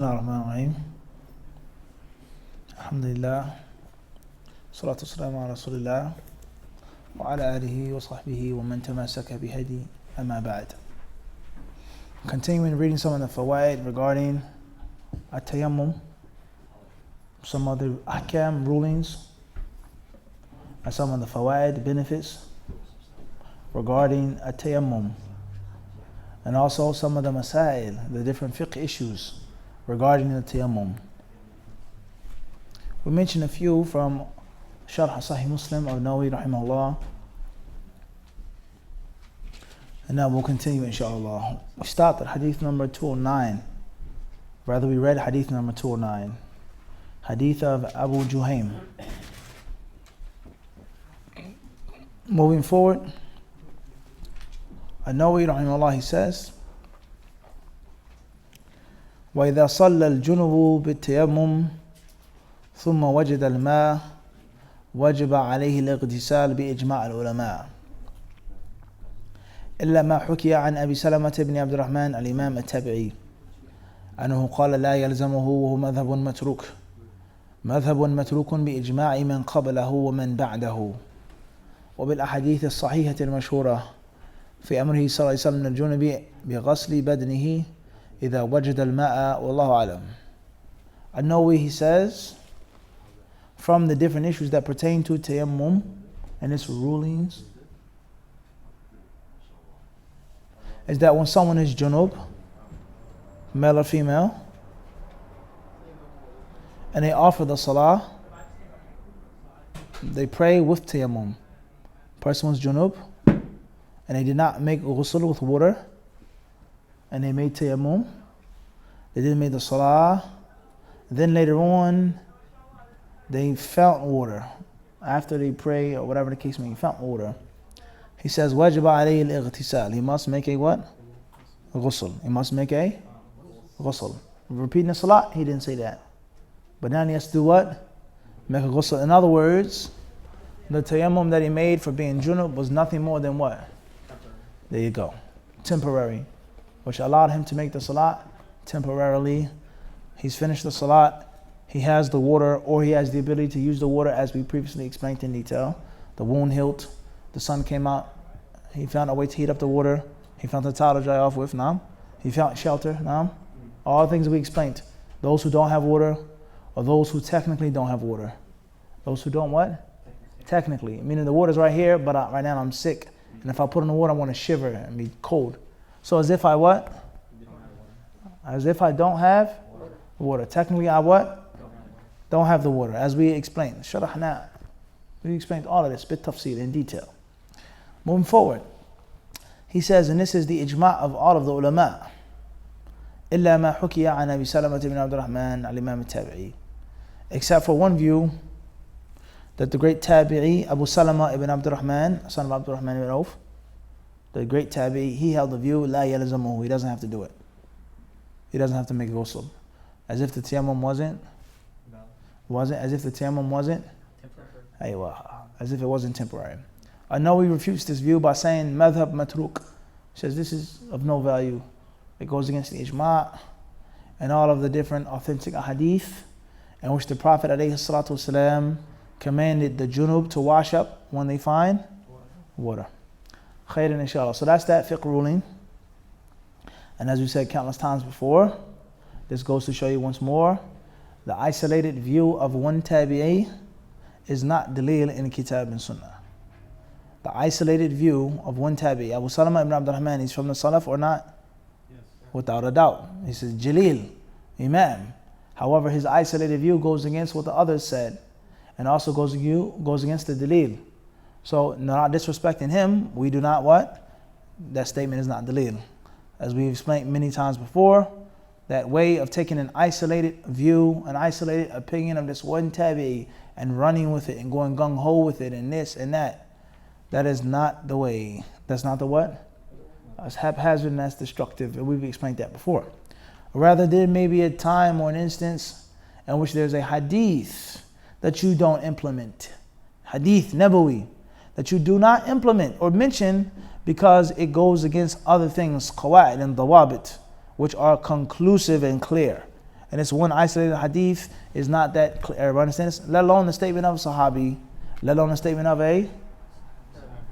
Bismillahirrahmanirrahim. Alhamdulillah. Salatu wassalamu ala Rasulillah wa ala alihi wa sahbihi wa man tamasaka bihadi amma ba'd. Continuing reading some of the fawaid regarding at-tayammum, some of the ahkam rulings, and some of the fawaid benefits regarding at-tayammum, and also some of the masail, the different fiqh issues regarding the tayammum. We mentioned a few from Sharh Sahih Muslim of Nawawi rahimahullah, and now we'll continue inshallah. We stopped at hadith number 209. Rather, we read hadith number 209, hadith of Abu Juhaym. Moving forward, Nawawi rahimahullah, he says, وإذا صلى الجنب بالتيمم ثم وجد الماء وجب عليه الاغتسال بإجماع العلماء إلا ما حكي عن أبي سلمة بن عبد الرحمن الإمام التابعي أنه قال لا يلزمه وهو مذهب متروك بإجماع من قبله ومن بعده وبالأحاديث الصحيحة المشهورة في أمره صلى الله عليه وسلم الجنب بغسل بدنه إذا وجد الماء والله أعلم. An-Nawawi, he says, from the different issues that pertain to tayammum and its rulings, is that when someone is junub, male or female, and they offer the salah, they pray with tayammum. Person was junub, and they did not make ghusl with water, and they made tayammum, they didn't make the salah, then later on they found water after they pray or whatever the case may be, found water. He says wajib alayhi al-ightisal, he must make a what? A ghusl. He must make a ghusl. Repeating the salah, he didn't say that, but now he has to do what? Make a ghusl. In other words, the tayammum that he made for being junub was nothing more than what? There you go, temporary, which allowed him to make the salat temporarily. He's finished the salat, he has the water, or he has the ability to use the water, as we previously explained in detail. The wound healed, the sun came out, he found a way to heat up the water, he found the towel to dry off with, he found shelter, all things we explained. Those who don't have water, or those who technically don't have water. Those who don't what? Technically, meaning the water's right here, but right now I'm sick, and if I put in the water, I want to shiver and be cold. So as if I what? As if I don't have water. Technically I what? Don't have the water. As we explained. Sharahna. We explained all of this bit tafsir in detail. Moving forward. He says, and this is the ijma' of all of the ulama. إلا ما حكي عن أبي سلمة بن عبد الرحمن الإمام التابعي. Except for one view, that the great tabi'i, Abu Salama ibn Abd al-Rahman, son of Abd al-Rahman ibn Auf, the great tabi'i, he held the view, la yalzamuhu, he doesn't have to do it. He doesn't have to make ghusl. As if the tayammum wasn't? As if the tayammum wasn't? As if it wasn't temporary. I know he refutes this view by saying, madhab matruk. He says this is of no value. It goes against the ijma' and all of the different authentic hadith in which the Prophet ﷺ commanded the junub to wash up when they find water. Khairan inshallah. So that's that fiqh ruling. And as we said countless times before, this goes to show you once more, the isolated view of one tabi'i is not dalil in kitab and sunnah. The isolated view of one tabi'i, Abu Salama ibn Abd al-Rahman, he's from the Salaf or not? Yes. Without a doubt. He says Jalil, Imam. However, his isolated view goes against what the others said, and also goes against the dalil. So, not disrespecting him, we do not what? That statement is not dalil. As we've explained many times before, that way of taking an isolated view, an isolated opinion of this one tabi'i and running with it and going gung-ho with it and this and that, that is not the way. That's not the what? That's haphazard and that's destructive, and we've explained that before. Rather, there may be a time or an instance in which there's a hadith that you don't implement. Hadith, Nabawi, that you do not implement or mention because it goes against other things, qawa'id and dawabit, which are conclusive and clear. and it's one isolated hadith, is not that clear. Everybody understand this? Let alone the statement of a sahabi, let alone the statement of a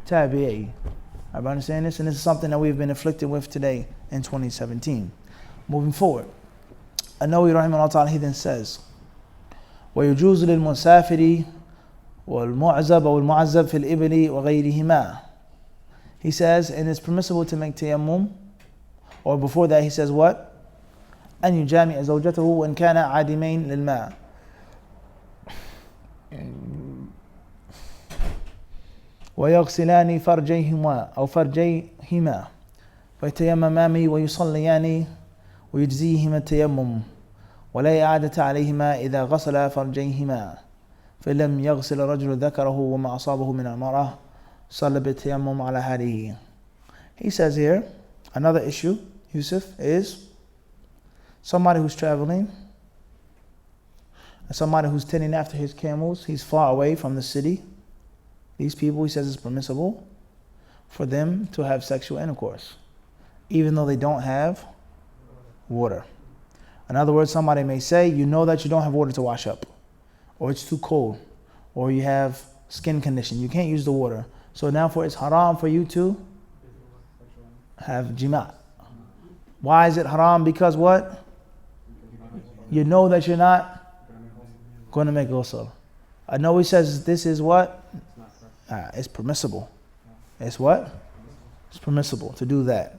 tabi'i. Everybody understand this? And this is something that we've been afflicted with today in 2017. Moving forward, An-Nawawi rahimahullah ta'ala, he then says, وَيُجُوزُ لِلْمُسَافِرِ وَالْمُعْزَبَ وَالْمُعَزَّبْ فِي الْإِبْلِ وَغَيْرِهِمَا. He says, and it's permissible to make tayammum, or before that he says what? أن يجامع زوجته وإن كان عادمين للماء. ويغسلان فرجيهما أو فرجيهما فيتيممان ويصليان ويجزيهما التيمم ولا إعادة عليهما إذا غسل فرجيهما فإن لم يغسل الرجل ذكره وما أصابه من المرأة صلى بالتيمم على هذه. He says here, another issue, Yusuf, is somebody who's traveling, somebody who's tending after his camels, he's far away from the city. These people, he says, it's permissible for them to have sexual intercourse, even though they don't have water. In other words, somebody may say, you know that you don't have water to wash up, or it's too cold, or you have skin condition, you can't use the water. So therefore it's haram for you to have jima'. Why is it haram? Because what? You know that you're not going to make ghusl. I know he says this is what? It's permissible. It's what? It's permissible to do that.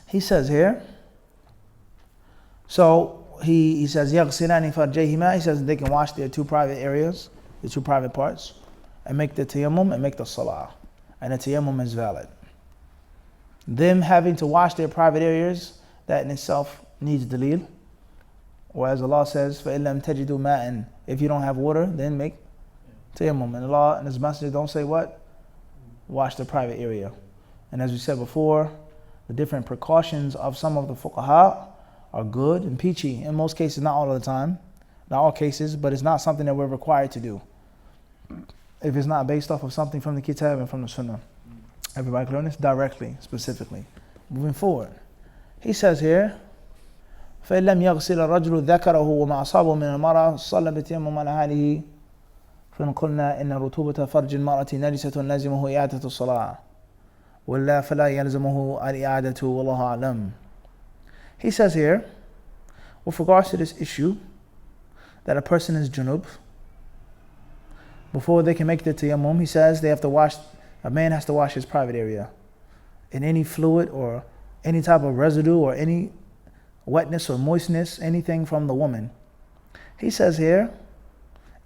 He says here, so he says, يَغْسِلَانِ فَرْجَيْهِمَا. He says they can wash their two private areas, the two private parts, and make the tayammum and make the salah. And the tayammum is valid. Them having to wash their private areas, that in itself needs dalil. Or as Allah says, فَإِن لَمْ تَجِدُوا مَاءً. If you don't have water, then make tayammum. And Allah and His Messenger don't say what? Wash the private area. And as we said before, the different precautions of some of the fuqaha are good and peachy. In most cases, not all of the time, not all cases, but it's not something that we're required to do if it's not based off of something from the kitab and from the sunnah. Everybody can learn this directly, specifically. Moving forward, he says here, فإن لم يغسل الرجل ذكره وما أصابه من المرأة صلى بالتيمم على حاله فإن قلنا إن رطوبة فرج المرأة نجسة لازمه إعادة الصلاة ولا فلا يلزمه الإعادة والله أعلم. He says here, with regards to this issue, that a person is junub, before they can make the tayammum, he says they have to wash, a man has to wash his private area. And any fluid or any type of residue or any wetness or moistness, anything from the woman. He says here,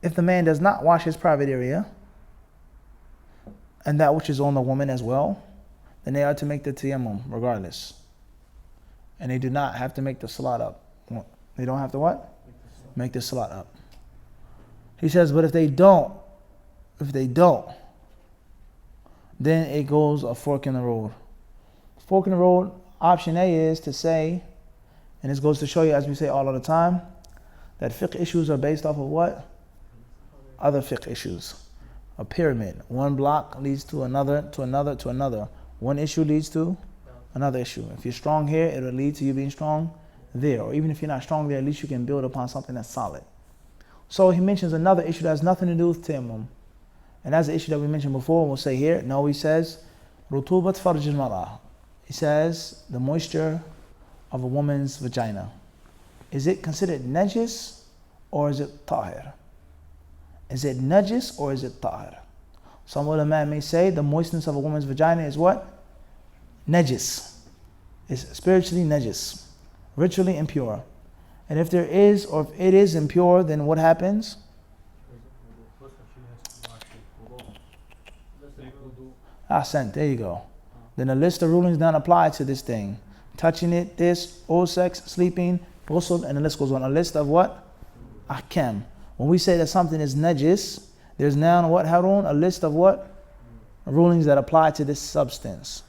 if the man does not wash his private area, and that which is on the woman as well, then they are to make the tayammum regardless. And they do not have to make the salat up. They don't have to what? Make the salat up. He says, but if they don't, then it goes a fork in the road. Fork in the road, option A is to say, and this goes to show you, as we say all of the time, that fiqh issues are based off of what? Other fiqh issues. A pyramid. One block leads to another, to another, to another. One issue leads to another issue. If you're strong here, it will lead to you being strong there. Or even if you're not strong there, at least you can build upon something that's solid. So he mentions another issue that has nothing to do with tayammum. And that's the issue that we mentioned before, and we'll say here. No, he says, rutubat farj al-mar'ah. He says, the moisture of a woman's vagina. Is it considered najis or is it tahir? Is it najis or is it tahir? Some ulama may say the moistness of a woman's vagina is what? Najis. It's spiritually najis, ritually impure. And if there is, or if it is impure, then what happens? Ahsan, there you go. Then a list of rulings don't apply to this thing. Touching it, this, oral sex, sleeping, ghusl, and the list goes on. A list of what? Ahkam. When we say that something is najis, there's now what, Harun? A list of what? Rulings that apply to this substance.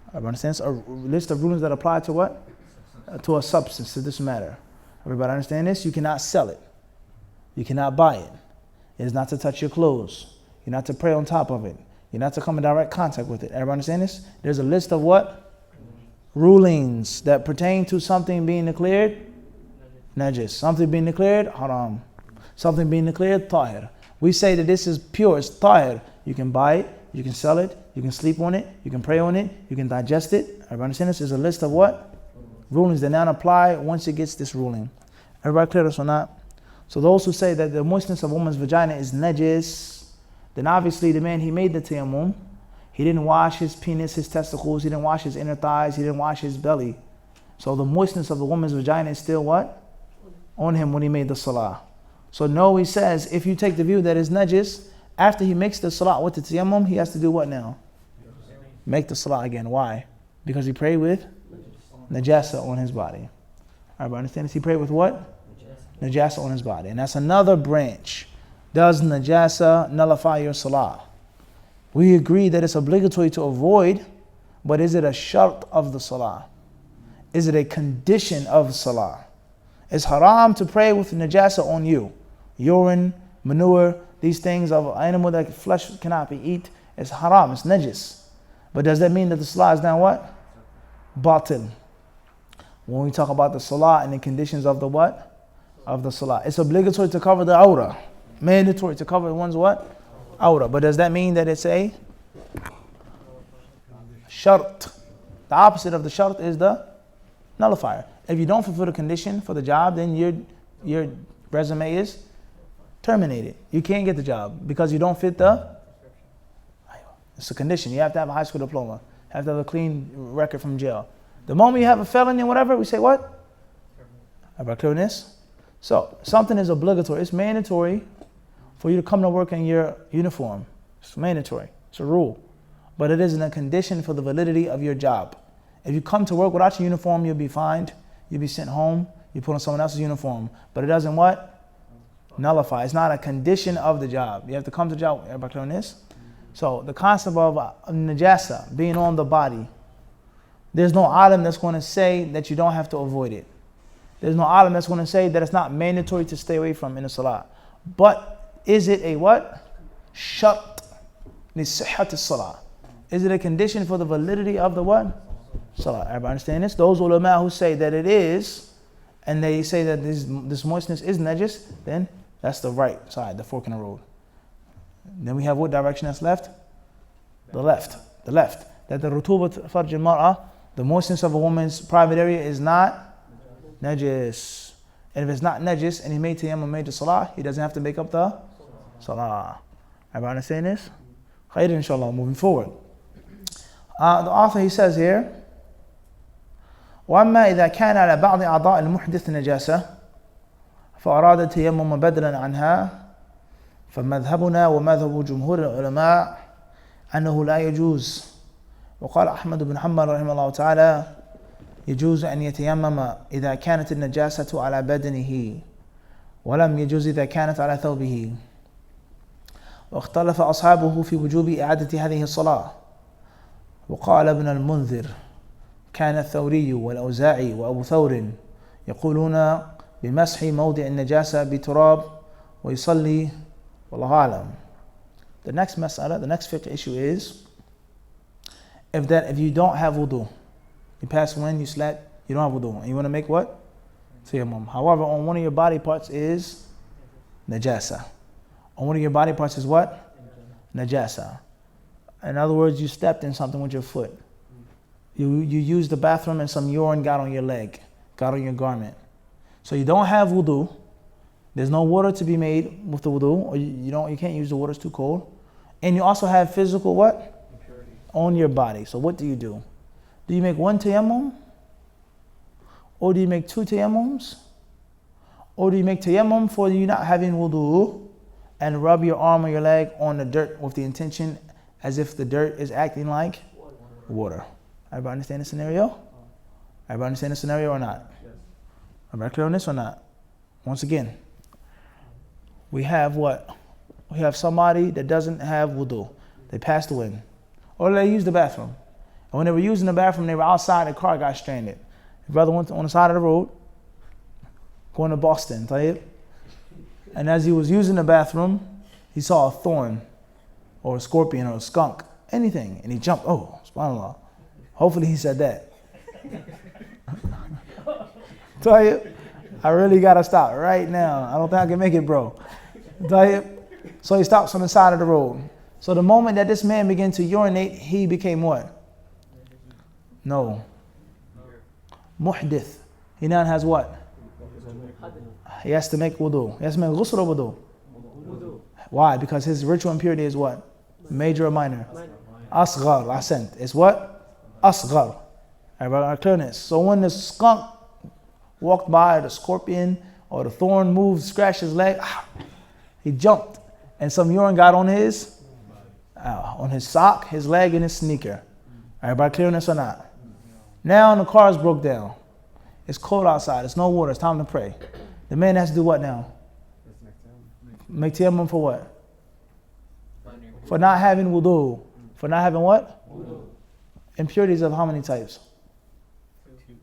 Everybody understands? A list of rulings that apply to what? To a substance, to this matter. Everybody understand this? You cannot sell it. You cannot buy it. It is not to touch your clothes. You're not to pray on top of it. You're not to come in direct contact with it. Everybody understand this? There's a list of what? Rulings that pertain to something being declared najis. Something being declared, haram. Something being declared, tahir. We say that this is pure, it's tahir. You can buy it, you can sell it, you can sleep on it, you can pray on it, you can digest it. Everybody understand this? Is a list of what? Rulings that now apply once it gets this ruling. Everybody clear this or not? So those who say that the moistness of a woman's vagina is najis, then obviously the man, he made the tayammum. He didn't wash his penis, his testicles, he didn't wash his inner thighs, he didn't wash his belly. So the moistness of the woman's vagina is still what? On him when he made the salah. So no, he says, if you take the view that it's najis, after he makes the salah with the tayammum, he has to do what now? Make the salah again. Why? Because he prayed with najasa on his body. Everybody understand this? He prayed with what? Najasa on his body. And that's another branch. Does najasa nullify your salah? We agree that it's obligatory to avoid, but is it a shart of the salah? Is it a condition of salah? It's haram to pray with najasa on you. Urine, manure, these things of animal that flesh cannot be eaten. It's haram, it's najis. But does that mean that the salah is now what? Batil. When we talk about the salah and the conditions of the what? Of the salah. It's obligatory to cover the awrah. Mandatory to cover one's what? Awrah. But does that mean that it's a shart? The opposite of the shart is the nullifier. If you don't fulfill the condition for the job, then your resume is terminated. You can't get the job because you don't fit the. It's a condition. You have to have a high school diploma. You have to have a clean record from jail. The moment you have a felony and whatever, we say what? About clearness. So something is obligatory. It's mandatory for you to come to work in your uniform. It's mandatory. It's a rule. But it isn't a condition for the validity of your job. If you come to work without your uniform, you'll be fined. You'll be sent home. You put on someone else's uniform. But it doesn't what? Nullify. It's not a condition of the job. You have to come to the job. Everybody clear on this? So the concept of najasa being on the body, there's no alim that's going to say that you don't have to avoid it. There's no alim that's going to say that it's not mandatory to stay away from in the salah. But is it a what? Shart li sihhat as-salah. Is it a condition for the validity of the what? Salah. Everybody understand this? Those ulama who say that it is, and they say that this moistness is najis, then that's the right side, the fork in the road. Then we have what direction that's left? The left. The left. That the rutubat farj al-mar'ah, the moistness of a woman's private area is not najis. And if it's not najis and he made tayammum, made the salah, he doesn't have to make up the salah. Everybody understand this? Khair inshallah, moving forward. The author, he says here, وَأَمَّا إِذَا كَانَ عَلَى بَعْضِ أَعْضَاءِ الْمُحْدِثِ نَجَاسَةً فَأَرَادَ التَّيَمُّمَ بَدْلًا عَنْهَا فمذهبنا ومذهب جمهور العلماء أنه لا يجوز. وقال أحمد بن حنبل رحمه الله تعالى يجوز أن يتيمم إذا كانت النجاسة على بدنه ولم يجوز إذا كانت على ثوبه. واختلف أصحابه في وجوب إعادة هذه الصلاة. وقال ابن المنذر كان الثوري والأوزاعي وأبو ثور يقولون بمسح موضع النجاسة بتراب ويصلي والله أعلم. The next mas'ala, the next fiqh issue is if you don't have wudu, you pass when you slept, you don't have wudu, and you want to make what? Tayammum. However, on one of your body parts is najasa. On one of your body parts is what? Najasa. In other words, you stepped in something with your foot. You used the bathroom and some urine got on your leg, got on your garment. So you don't have wudu. There's no water to be made with the wudu, or you can't use the water, it's too cold. And you also have physical what? Impurity on your body. So what do? Do you make one tayammum? Or do you make two tayammums? Or do you make tayammum for you not having wudu and rub your arm or your leg on the dirt with the intention as if the dirt is acting like water? Everybody understand the scenario? Everybody understand the scenario or not? Yes. Everybody clear on this or not? Once again, we have what? We have somebody that doesn't have wudu. They passed away. Or they used the bathroom. And when they were using the bathroom, they were outside, the car got stranded. The brother went on the side of the road, going to Boston, and as he was using the bathroom, he saw a thorn, or a scorpion, or a skunk, anything, and he jumped. Oh, subhanAllah. Hopefully he said that. I really gotta stop right now. I don't think I can make it, bro. So he stops on the side of the road. So the moment that this man began to urinate, he became what? No. Muhdith. He now has what? He has to make wudu. He has to make ghusl or wudu. Why? Because his ritual impurity is what? Major or minor? Asghar, ahsant. It's what? Asghar. Everybody clear this. So when the skunk walked by, or the scorpion or the thorn moved, scratched his leg, he jumped, and some urine got on his sock, his leg, and his sneaker. Everybody clear on this or not? Now the car's broke down. It's cold outside. It's no water. It's time to pray. The man has to do what now? Make tayammum for what? For not having wudu. For not having what? Impurities of how many types?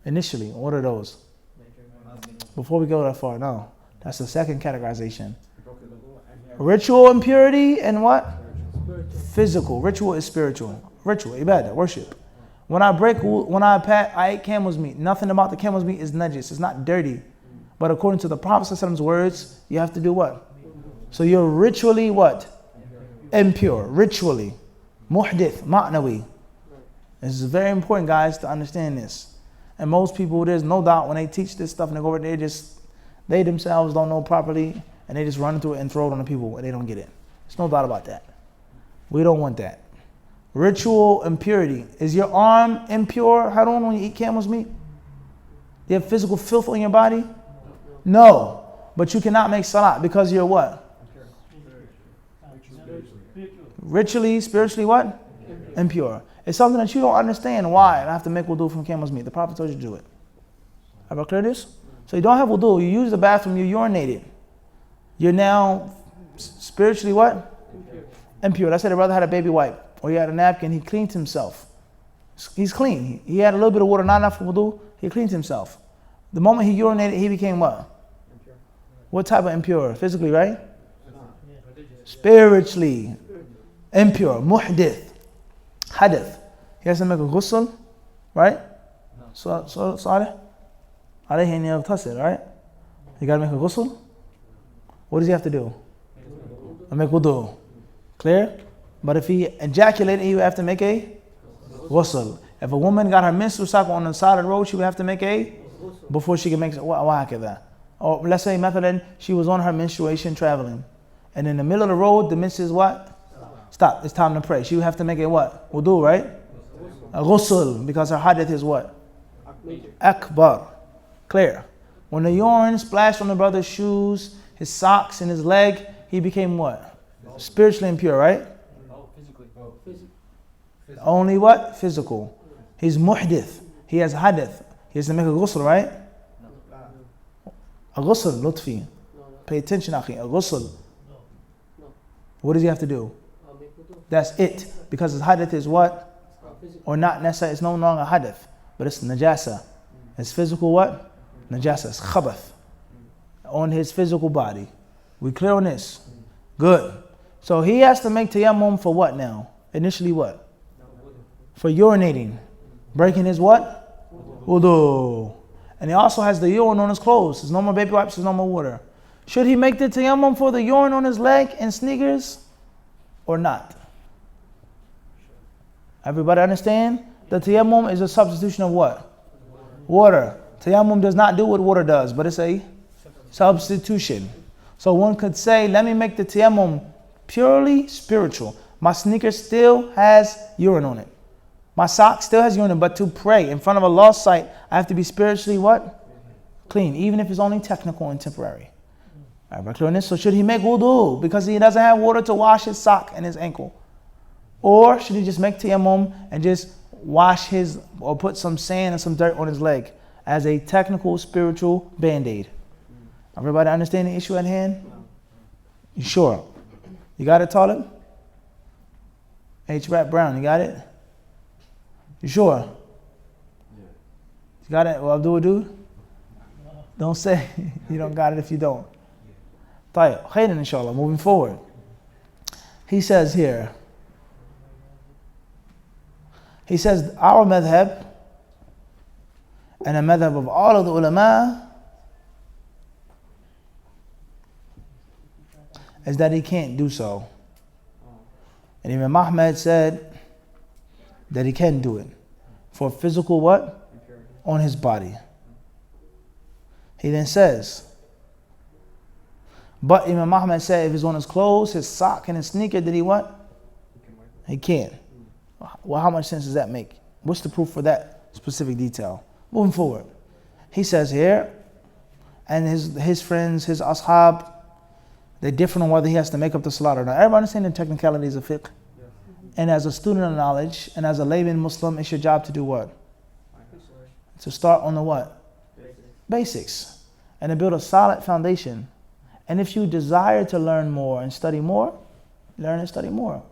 Initially, what are those? Before we go that far, no. That's the second categorization. Ritual impurity and what? Physical. Ritual is spiritual. Ritual, ibadah, worship. When I ate camel's meat, nothing about the camel's meat is najis. It's not dirty. But according to the Prophet's words, you have to do what? So you're ritually what? Impure. Ritually. Muhdith, ma'nawi. This is very important, guys, to understand this. And most people, there's no doubt when they teach this stuff and they go over there, they themselves don't know properly and they just run into it and throw it on the people and they don't get it. There's no doubt about that. We don't want that. Ritual impurity. Is your arm impure, Harun, when you eat camel's meat? Do you have physical filth on your body? No. But you cannot make salat because you're what? Ritually, spiritually what? Impure. It's something that you don't understand why I have to make wudu from camel's meat. The Prophet told you to do it. Have I cleared this? So you don't have wudu. You use the bathroom, you urinated. You're now spiritually what? Impure. Let's say the brother had a baby wipe or he had a napkin. He cleaned himself. He's clean. He had a little bit of water, not enough for wudu. He cleaned himself. The moment he urinated, he became what? What type of impure? Physically, right? Spiritually impure. Muhdith. Hadith. He has to make a ghusl, right? So Salih? Alayhi an yaghtasil, right? You gotta make a ghusl. What does he have to do? Make wudu. Clear? But if he ejaculated, he would have to make a ghusl. If a woman got her menstrual cycle on the side of the road, she would have to make a before she can make that. Or let's say, مثلا, she was on her menstruation traveling, and in the middle of the road, the menstruation is what? Stop. It's time to pray. She would have to make a what? Wudu, right? A ghusl, because her hadith is what? Akbar. Clear. When the urine splashed on the brother's shoes, his socks, and his leg, he became what? Spiritually impure, right? Only what? Physical. He's muhdith. He has hadith. He has to make a ghusl, right? A ghusl, lutfi. Pay attention, akhi. A ghusl. What does he have to do? That's it. Because his hadith is what? Or not necessarily, it's no longer hadith, but it's najasa. It's physical what? Najasa. It's khabath. On his physical body. We clear on this? Good. So he has to make tayammum for what now? Initially what? For urinating. Breaking his what? Wudu. And he also has the urine on his clothes. There's no more baby wipes, there's no more water. Should he make the tayammum for the urine on his leg and sneakers or not? Everybody understand? The tayammum is a substitution of what? Water. Tayammum does not do what water does, but it's a substitution. So one could say, let me make the tayammum purely spiritual. My sneaker still has urine on it. My sock still has urine, but to pray in front of Allah's sight, I have to be spiritually what? Clean, even if it's only technical and temporary. All right, clear on this? So should he make wudu because he doesn't have water to wash his sock and his ankle? Or should he just make tayammum and just wash his, or put some sand and some dirt on his leg as a technical, spiritual band-aid? Everybody understand the issue at hand? You sure? You got it, Talib? H. Rat Brown, you got it? You sure? You got it? Well, do it, dude? Don't say you don't got it if you don't. Tayyib, khairan inshallah, moving forward. He says here, our madhab and the madhab of all of the ulama is that he can't do so. And Imam Ahmed said that he can do it for physical what? On his body. He then says, but Imam Ahmed said if it's on his clothes, his sock, and his sneaker, did he what? He can't. Well, how much sense does that make? What's the proof for that specific detail? Moving forward. He says here, and his friends, his ashab, they're different on whether he has to make up the salat or not. Everybody understand the technicalities of fiqh? And as a student of knowledge, and as a layman Muslim, it's your job to do what? To start on the what? Basics. And to build a solid foundation. And if you desire to learn more and study more, learn and study more.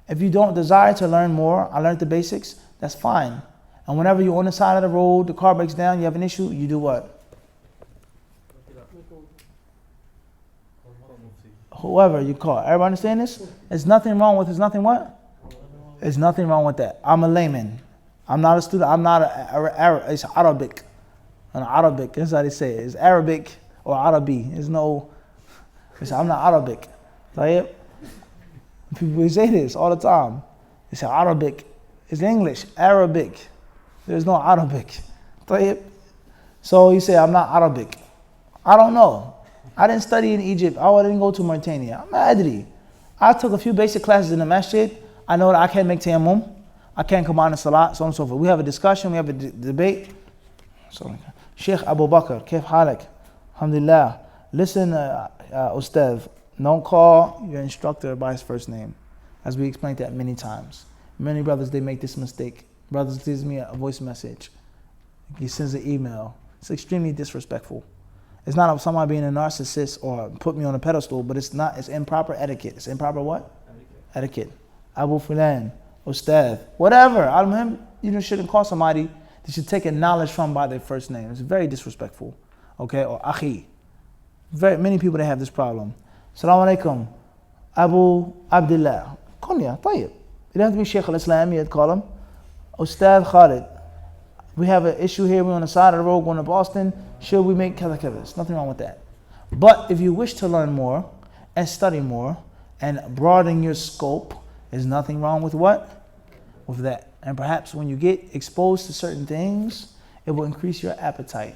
If you don't desire to learn more, I learned the basics, that's fine. And whenever you're on the side of the road, the car breaks down, you have an issue, you do what? Whoever you call. Everybody understand this? There's nothing wrong with, there's nothing what? There's nothing wrong with that. I'm a layman. I'm not a student. I'm not it's Arabic. An Arabic, that's how they say it. It's Arabic or Arabi. There's no, I'm not Arabic. Right? People say this all the time. They say Arabic. It's English. Arabic. There's no Arabic. Right? So you say, I'm not Arabic. I don't know. I didn't study in Egypt. I didn't go to Mauritania. I'm not Adri. I took a few basic classes in the masjid. I know that I can't make tayammum. I can't combine the salat, so on and so forth. We have a discussion, we have a debate. So, Sheikh Abu Bakr, Kayf Halak, Alhamdulillah. Listen, Ustad, don't call your instructor by his first name. As we explained that many times. Many brothers, they make this mistake. Brothers gives me a voice message. He sends an email. It's extremely disrespectful. It's not somebody being a narcissist or put me on a pedestal, but it's not. It's improper etiquette. It's improper what? Etiquette. Abu Fulan, Ustad, whatever. You shouldn't call somebody that you should take a knowledge from by their first name. It's very disrespectful. Okay? Or Akhi. Very many people that have this problem. Assalamu alaikum. Abu Abdullah. Kunya, tayyib. You don't have to be Sheikh al-Islam, you'd call him. Ustad Khalid. We have an issue here, we're on the side of the road going to Boston. Should we make kada kada? There's nothing wrong with that. But if you wish to learn more and study more and broaden your scope, there's nothing wrong with what? With that. And perhaps when you get exposed to certain things, it will increase your appetite.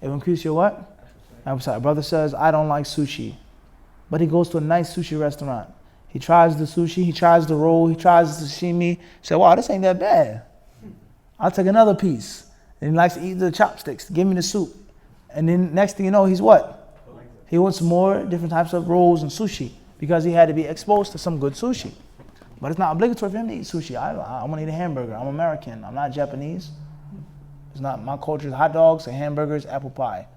It will increase your what? Appetite. A brother says, I don't like sushi. But he goes to a nice sushi restaurant. He tries the sushi, he tries the roll, he tries the sashimi. He said, wow, this ain't that bad. I'll take another piece. And he likes to eat the chopsticks. Give me the soup. And then next thing you know, he's what? He wants more different types of rolls and sushi because he had to be exposed to some good sushi. But it's not obligatory for him to eat sushi. I want to eat a hamburger. I'm American. I'm not Japanese. It's not my culture. It's hot dogs and hamburgers, apple pie.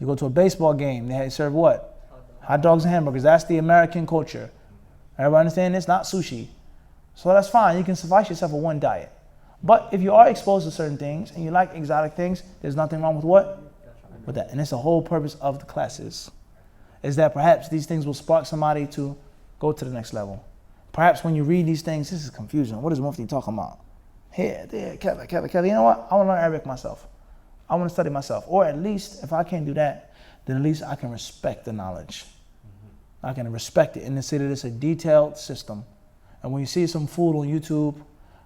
You go to a baseball game, they serve what? Hot dogs and hamburgers. That's the American culture. Everybody understand this? Not sushi. So that's fine. You can suffice yourself with one diet. But if you are exposed to certain things and you like exotic things, there's nothing wrong with what? With that. And it's the whole purpose of the classes. Is that perhaps these things will spark somebody to go to the next level. Perhaps when you read these things, this is confusion. What is Mufti talking about? Here, there, Kevin. You know what? I want to learn Arabic myself. I want to study myself. Or at least, if I can't do that, then at least I can respect the knowledge. I can respect it and then see that it's a detailed system. And when you see some fool on YouTube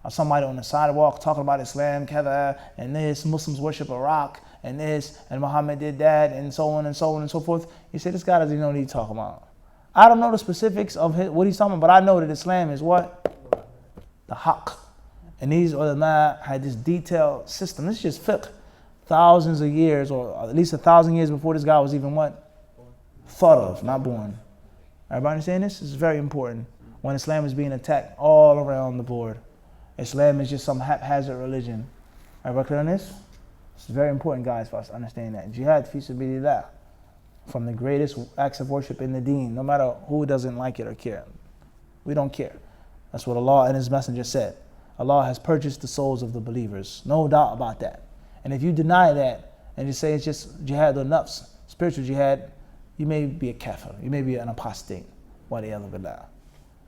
or somebody on the sidewalk talking about Islam, kada, and this, Muslims worship a rock, and this, and Muhammad did that, and so on and so on and so forth, you say, this guy doesn't know what he's talking about. I don't know the specifics of what he's talking about, but I know that Islam is what? The haqq. And these ulama had this detailed system. This is just fiqh. Thousands of years, or at least 1,000 years before this guy was even what? Thought of, not born. Everybody understand this? This is very important. When Islam is being attacked all around the board. Islam is just some haphazard religion. Everybody clear on this? It's very important, guys, for us to understand that. Jihad fi sabilillah, from the greatest acts of worship in the deen, no matter who doesn't like it or care. We don't care. That's what Allah and His Messenger said. Allah has purchased the souls of the believers. No doubt about that. And if you deny that and you say it's just jihad or nafs, spiritual jihad, you may be a kafir. You may be an apostate. Waliyadhu billah.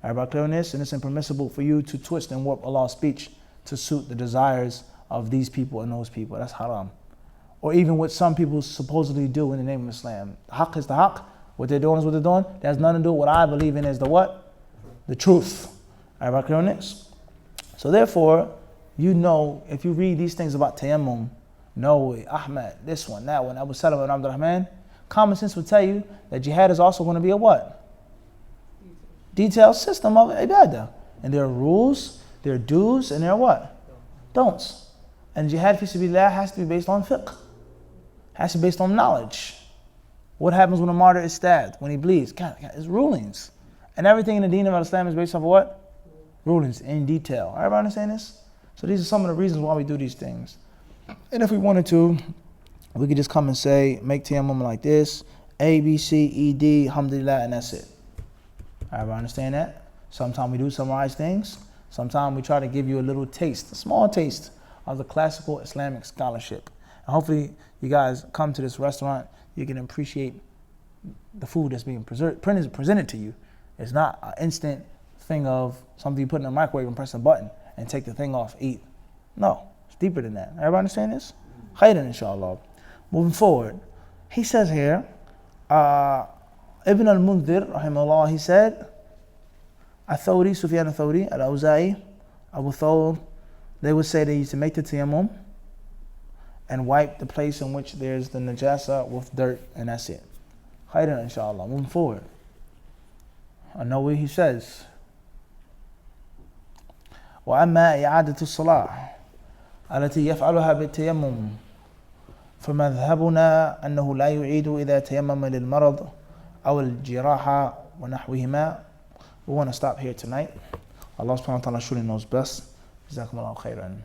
Everybody clear on this? And it's impermissible for you to twist and warp Allah's speech to suit the desires of these people and those people. That's haram. Or even what some people supposedly do in the name of Islam. The haqq is the haqq, What they're doing is what they're doing. That has nothing to do with what I believe in is the what? The truth. Everybody clear on this? So therefore, you know, if you read these things about tayammum, Nawawi, Ahmad, this one, that one, Abu Salama and Abdul Rahman, common sense would tell you that jihad is also going to be a what? Detailed system of ibadah. And there are rules, there are do's, and there are what? Don'ts. And jihad fi sabilillah has to be based on fiqh. Has to be based on knowledge. What happens when a martyr is stabbed, when he bleeds? God, it's rulings. And everything in the deen of Islam is based off of what? Rulings in detail. Everybody understand this? So these are some of the reasons why we do these things. And if we wanted to, we could just come and say, make tayammum like this, A, B, C, E, D, alhamdulillah, and that's it. Everybody understand that? Sometimes we do summarize things. Sometimes we try to give you a little taste, a small taste of the classical Islamic scholarship. And hopefully you guys come to this restaurant, you can appreciate the food that's being presented to you. It's not an instant thing of something you put in the microwave and press a button and take the thing off, eat. No, it's deeper than that. Everybody understand this? Khairan, inshallah. Moving forward, he says here, Ibn al-Mundhir, rahimahullah, he said, Al-Thawri, Sufyan al-Thawri, Al-Awza'i, Abu Thawr, they would say they used to make the tayammum and wipe the place in which there's the najasa with dirt, and that's it. Khairan, inshallah. Moving forward. I know what he says. وأما إعادة الصلاة التي يفعلها بالتيمم فمذهبنا أنه لا يعيد إذا تيمم للمرض أو الجراحة ونحوهما. We want to stop here tonight. Allah subhanahu wa ta'ala surely knows best. جزاكم الله خيرا.